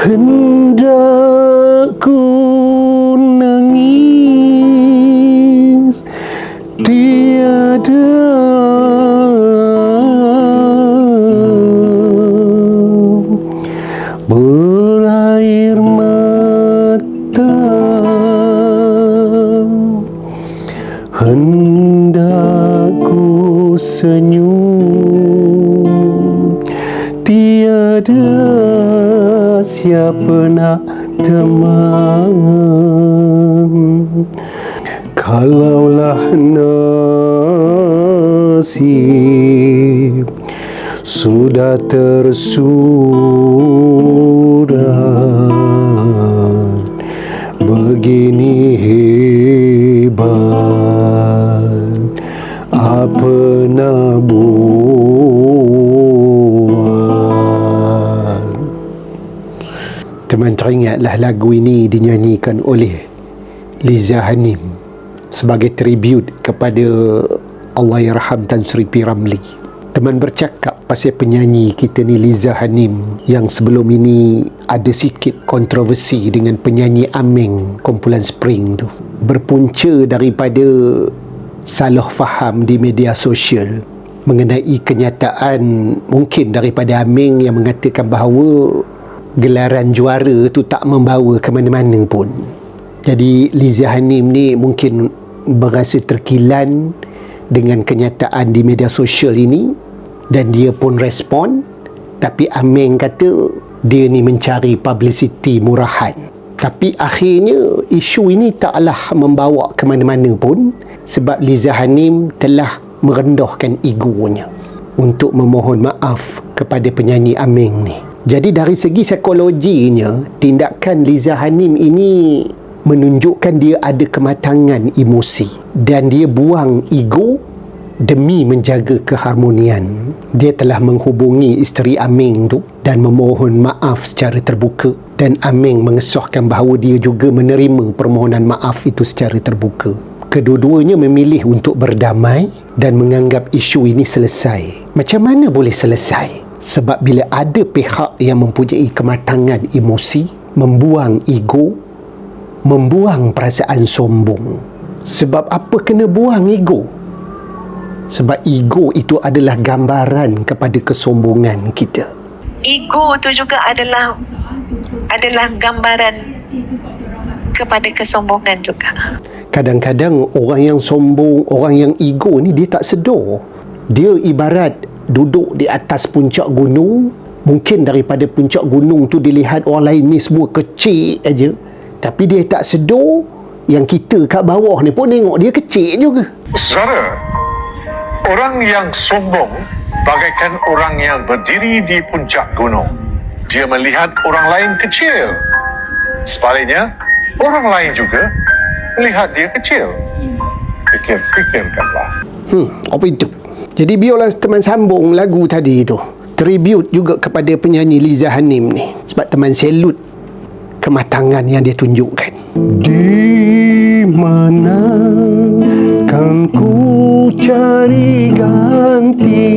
Hendak ku nangis, tiada berair mata. Hendak ku senyum, tiada siapa nak teman. Kalaulah nasib sudah tersurat, begini hebat apa nak buat. Teman teringatlah lagu ini dinyanyikan oleh Liza Hanim sebagai tribute kepada Allahyarham Tan Sri P. Ramlee. Teman bercakap pasal penyanyi kita ni Liza Hanim yang sebelum ini ada sikit kontroversi dengan penyanyi Aming kumpulan Spring tu. Berpunca daripada salah faham di media sosial mengenai kenyataan mungkin daripada Aming yang mengatakan bahawa gelaran juara tu tak membawa ke mana-mana pun. Jadi Liza Hanim ni mungkin berasa terkilan dengan kenyataan di media sosial ini dan dia pun respon, tapi Aming kata dia ni mencari publicity murahan. Tapi akhirnya isu ini taklah membawa ke mana-mana pun sebab Liza Hanim telah merendahkan egonya untuk memohon maaf kepada penyanyi Aming ni. Jadi dari segi psikologinya, tindakan Liza Hanim ini menunjukkan dia ada kematangan emosi dan dia buang ego demi menjaga keharmonian. Dia telah menghubungi isteri Aming tu dan memohon maaf secara terbuka, dan Aming mengesahkan bahawa dia juga menerima permohonan maaf itu secara terbuka. Kedua-duanya memilih untuk berdamai dan menganggap isu ini selesai. Macam mana boleh selesai? Sebab bila ada pihak yang mempunyai kematangan emosi, membuang ego, membuang perasaan sombong. Sebab apa kena buang ego? Sebab ego itu adalah gambaran kepada kesombongan kita. Ego tu juga adalah gambaran kepada kesombongan juga. Kadang-kadang orang yang sombong, orang yang ego ni dia tak sedar. Dia ibarat duduk di atas puncak gunung. Mungkin daripada puncak gunung tu dilihat orang lain ni semua kecil aja, tapi dia tak sedar yang kita kat bawah ni pun tengok dia kecil juga. Saudara, orang yang sombong bagaikan orang yang berdiri di puncak gunung. Dia melihat orang lain kecil. Sebaliknya, orang lain juga melihat dia kecil. Fikirkanlah. Apa itu? Jadi biarlah teman sambung lagu tadi tu. Tribute juga kepada penyanyi Liza Hanim ni. Sebab teman salute kematangan yang dia tunjukkan. Di mana kan ku cari ganti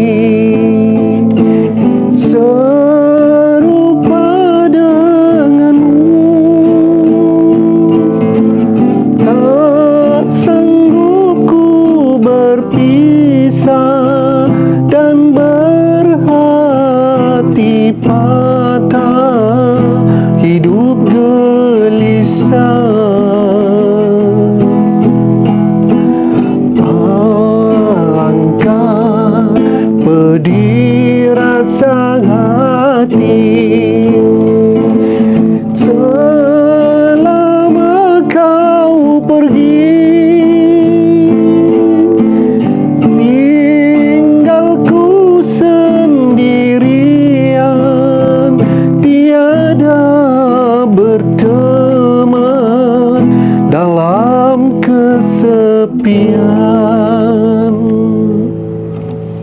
serupa denganmu, tak sanggup ku berpisah dan berhati patah. Hidup